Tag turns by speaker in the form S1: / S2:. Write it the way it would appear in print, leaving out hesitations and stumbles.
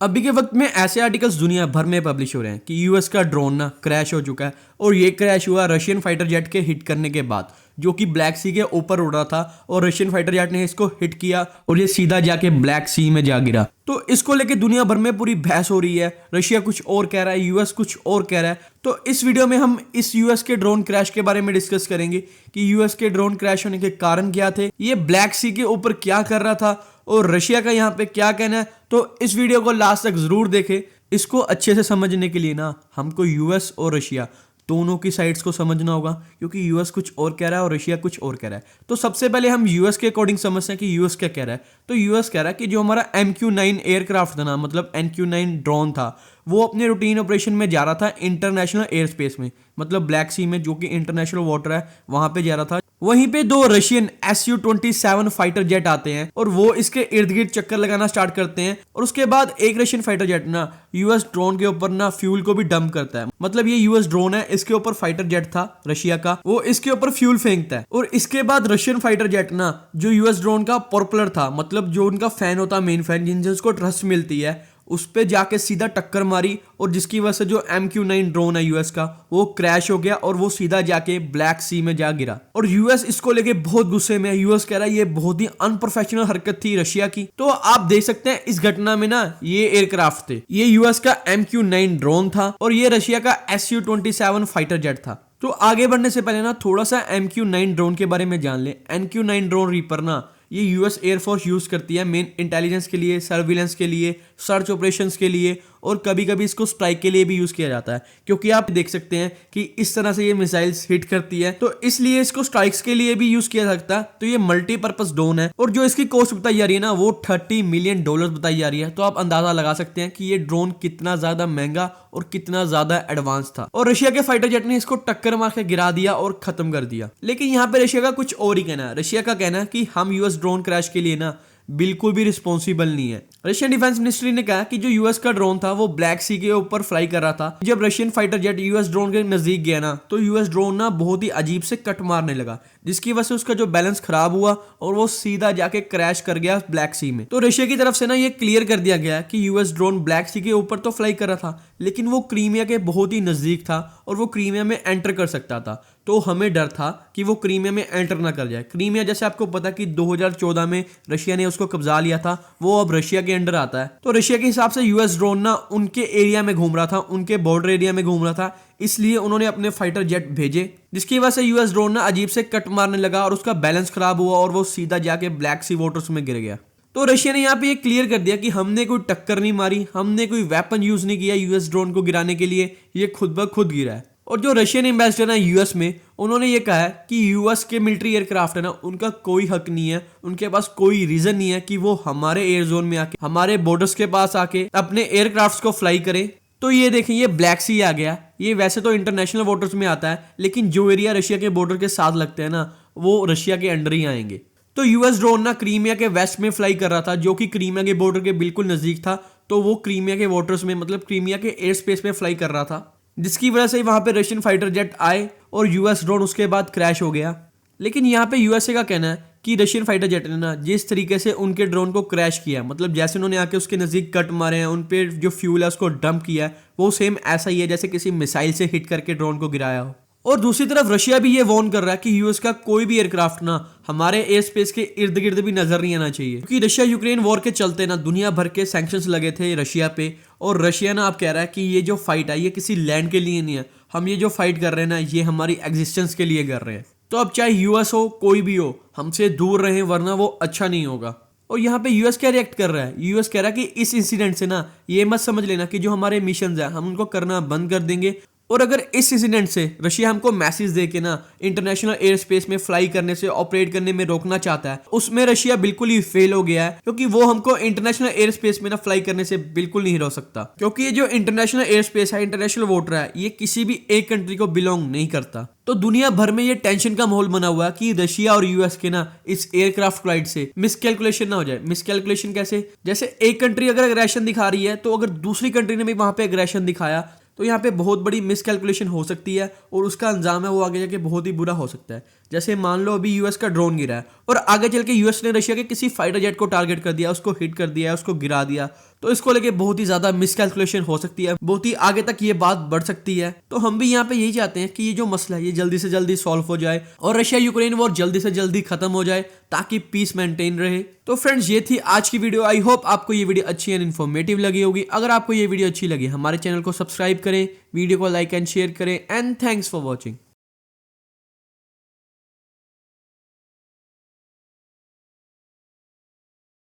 S1: अभी के वक्त में ऐसे आर्टिकल्स दुनिया भर में पब्लिश हो रहे हैं कि यूएस का ड्रोन ना क्रैश हो चुका है और ये क्रैश हुआ रशियन फाइटर जेट के हिट करने के बाद, जो कि ब्लैक सी के ऊपर उड़ रहा था और रशियन फाइटर जेट ने इसको हिट किया और ये सीधा जाके ब्लैक सी में जा गिरा। तो इसको लेके दुनिया भर में पूरी बहस हो रही है। रशिया कुछ और कह रहा है, यूएस कुछ और कह रहा है। तो इस वीडियो में हम इस यूएस के ड्रोन क्रैश के बारे में डिस्कस करेंगे कि यूएस के ड्रोन क्रैश होने के कारण क्या थे, ये ब्लैक सी के ऊपर क्या कर रहा था और रशिया का यहाँ पे क्या कहना है। तो इस वीडियो को लास्ट तक जरूर देखें। इसको अच्छे से समझने के लिए ना हमको यूएस और रशिया दोनों की साइड्स को समझना होगा, क्योंकि यूएस कुछ और कह रहा है और रशिया कुछ और कह रहा है। तो सबसे पहले हम यूएस के अकॉर्डिंग समझते हैं कि यूएस क्या कह रहा है। तो यूएस कह रहा है कि जो हमारा MQ-9 एयरक्राफ्ट था ना, मतलब MQ-9 ड्रोन था, वो अपने रूटीन ऑपरेशन में जा रहा था इंटरनेशनल एयर स्पेस में, मतलब ब्लैक सी में, जो कि इंटरनेशनल वाटर है, वहां पे जा रहा था। वहीं पे दो रशियन Su-27 फाइटर जेट आते हैं और वो इसके इर्द गिर्द चक्कर लगाना स्टार्ट करते हैं। और उसके बाद एक रशियन फाइटर जेट ना यूएस ड्रोन के ऊपर ना फ्यूल को भी डंप करता है। मतलब ये यूएस ड्रोन है, इसके ऊपर फाइटर जेट था रशिया का, वो इसके ऊपर फ्यूल फेंकता है। और इसके बाद रशियन फाइटर जेट ना जो यूएस ड्रोन का प्रोपेलर था, मतलब जो उनका फैन होता है, मेन फैन जिनसे उसको थ्रस्ट मिलती है, उस पे जाके सीधा टक्कर मारी और जिसकी वजह से जो MQ-9 ड्रोन है यूएस का, वो क्रैश हो गया और वो सीधा जाके ब्लैक सी में जा गिरा। और यूएस इसको लेके बहुत गुस्से में है। यूएस कह रहा है ये बहुत ही अनप्रोफेशनल हरकत थी रशिया की। तो आप देख सकते हैं इस घटना में ना ये एयरक्राफ्ट थे, ये यूएस का MQ-9 ड्रोन था और ये रशिया का Su-27 फाइटर जेट था। तो आगे बढ़ने से पहले ना थोड़ा सा MQ-9 ड्रोन के बारे में जान ले। MQ-9 ड्रोन रीपर ना ये यूएस एयरफोर्स यूज करती है मेन इंटेलिजेंस के लिए, सर्विलेंस के लिए, सर्च ऑपरेशंस के लिए, और कभी कभी इसको स्ट्राइक के लिए भी यूज किया जाता है। क्योंकि आप देख सकते हैं कि इस तरह से ये मिसाइल्स हिट करती है, तो इसलिए इसको स्ट्राइक्स के लिए भी यूज किया सकता है। तो ये मल्टीपर्पज ड्रोन है और जो इसकी कॉस्ट बताई जा रही है ना वो $30 मिलियन बताई जा रही है। तो आप अंदाजा लगा सकते हैं कि ये ड्रोन कितना ज्यादा महंगा और कितना ज्यादा एडवांस था। और रशिया के फाइटर जेट ने इसको टक्कर मार के गिरा दिया और खत्म कर दिया। लेकिन यहाँ पे रशिया का कुछ और ही कहना है। रशिया का कहना है कि हम यूएस ड्रोन क्रैश के लिए ना बिल्कुल भी रिस्पॉन्सिबल नहीं है। रशियन डिफेंस मिनिस्ट्री ने कहा कि जो यूएस का ड्रोन था वो ब्लैक सी के ऊपर फ्लाई कर रहा था। जब Russian fighter jet US drone के नजदीक गया ना, तो यूएस ड्रोन ना बहुत ही अजीब से कट मारने लगा, जिसकी वजह से उसका जो बैलेंस खराब हुआ और वो सीधा जाके क्रैश कर गया ब्लैक सी में। तो रशिया की तरफ से ना ये क्लियर कर दिया गया कि यूएस ड्रोन ब्लैक सी के ऊपर तो फ्लाई कर रहा था, लेकिन वो क्रीमिया के बहुत ही नजदीक था और वो क्रीमिया में एंटर कर सकता था। तो हमें डर था कि वो क्रीमिया में एंटर ना कर जाए। क्रीमिया जैसे आपको पता कि 2014 में रशिया ने उसको कब्जा लिया था, वो अब रशिया के अंडर आता है। तो रशिया के हिसाब से यूएस ड्रोन ना उनके एरिया में घूम रहा था, उनके बॉर्डर एरिया में घूम रहा था, इसलिए उन्होंने अपने फाइटर जेट भेजे, जिसकी वजह से यूएस ड्रोन ना अजीब से कट मारने लगा और उसका बैलेंस खराब हुआ और वो सीधा जाके ब्लैक सी वाटर्स में गिर गया। तो रशिया ने यहाँ पे ये क्लियर कर दिया कि हमने कोई टक्कर नहीं मारी, हमने कोई वेपन यूज नहीं किया यूएस ड्रोन को गिराने के लिए, ये खुद ब खुद गिरा है। और जो रशियन एम्बेसडर है यूएस में, उन्होंने ये कहा है कि यूएस के मिलिट्री एयरक्राफ्ट है ना, उनका कोई हक नहीं है, उनके पास कोई रीजन नहीं है कि वो हमारे एयर जोन में आके, हमारे बॉर्डर्स के पास आके अपने एयरक्राफ्ट को फ्लाई करें। तो ये देखें, ये ब्लैक सी आ गया। ये वैसे तो इंटरनेशनल वाटर्स में आता है, लेकिन जो एरिया रशिया के बॉर्डर के साथ लगते हैं ना, वो रशिया के अंडर ही आएंगे। तो यूएस ड्रोन ना क्रीमिया के वेस्ट में फ्लाई कर रहा था, जो कि क्रीमिया के बॉर्डर के बिल्कुल नजदीक था। तो वो क्रीमिया के वाटर्स में, मतलब क्रीमिया के एयर स्पेस में फ्लाई कर रहा था, जिसकी वजह से वहां पे रशियन फाइटर जेट आए और यूएस ड्रोन उसके बाद क्रैश हो गया। लेकिन यहाँ पे यूएसए का कहना है कि रशियन फाइटर जेट ने ना जिस तरीके से उनके ड्रोन को क्रैश किया, मतलब जैसे उन्होंने आके उसके नजदीक कट मारे हैं, उन पे जो फ्यूल है उसको डंप किया है, वो सेम ऐसा ही है जैसे किसी मिसाइल से हिट करके ड्रोन को गिराया हो। और दूसरी तरफ रशिया भी ये वार्न कर रहा है कि यूएस का कोई भी एयरक्राफ्ट ना हमारे एयर स्पेस के इर्द गिर्द भी नजर नहीं आना चाहिए, क्योंकि रशिया यूक्रेन वॉर के चलते ना दुनिया भर के सैंक्शंस लगे थे रशिया पे। और रशिया ना अब कह रहा है कि ये जो फाइट है ये किसी लैंड के लिए नहीं है, हम ये जो फाइट कर रहे हैं ना ये हमारी एग्जिस्टेंस के लिए कर रहे हैं। तो अब चाहे यूएस हो कोई भी हो, हमसे दूर रहे, वरना वो अच्छा नहीं होगा। और यहाँ पे यूएस क्या रिएक्ट कर रहा है? यूएस कह रहा है कि इस इंसिडेंट से ना ये मत समझ लेना कि जो हमारे मिशन है हम उनको करना बंद कर देंगे। और अगर इस इंसिडेंट से रशिया हमको मैसेज दे के ना इंटरनेशनल एयर स्पेस में फ्लाई करने से, ऑपरेट करने में रोकना चाहता है, उसमें रशिया बिल्कुल ही फेल हो गया है, क्योंकि वो हमको इंटरनेशनल एयर स्पेस में ना फ्लाई करने से बिल्कुल नहीं रोक सकता। क्योंकि ये जो इंटरनेशनल एयर स्पेस है, इंटरनेशनल वाटर है, ये किसी भी एक कंट्री को बिलोंग नहीं करता। तो दुनिया भर में ये टेंशन का माहौल बना हुआ है कि रशिया और यूएस के ना इस एयरक्राफ्ट फ्लाइट से मिसकैलकुलेशन ना हो जाए। मिसकैलकुलेशन कैसे? जैसे एक कंट्री अगर एग्रेशन दिखा रही है, तो अगर दूसरी कंट्री ने भी वहां पे एग्रेशन दिखाया, तो यहाँ पे बहुत बड़ी मिसकैलकुलेशन हो सकती है और उसका अंजाम है वो आगे जाके बहुत ही बुरा हो सकता है। जैसे मान लो अभी यूएस का ड्रोन गिरा है और आगे चल के यूएस ने रशिया के किसी फाइटर जेट को टारगेट कर दिया, उसको हिट कर दिया, उसको गिरा दिया, तो इसको लेके बहुत ही ज्यादा मिसकैलकुलेशन हो सकती है, बहुत ही आगे तक ये बात बढ़ सकती है। तो हम भी यहाँ पे यही चाहते हैं कि ये जो मसला है ये जल्दी से जल्दी सॉल्व हो जाए और रशिया यूक्रेन वॉर जल्दी से जल्दी खत्म हो जाए ताकि पीस मेंटेन रहे। तो फ्रेंड्स ये थी आज की वीडियो। आई होप आपको ये वीडियो अच्छी एंड इन्फॉर्मेटिव लगी होगी। अगर आपको ये वीडियो अच्छी लगी हमारे चैनल को सब्सक्राइब करें, वीडियो को लाइक एंड शेयर करें एंड थैंक्स फॉर वॉचिंग।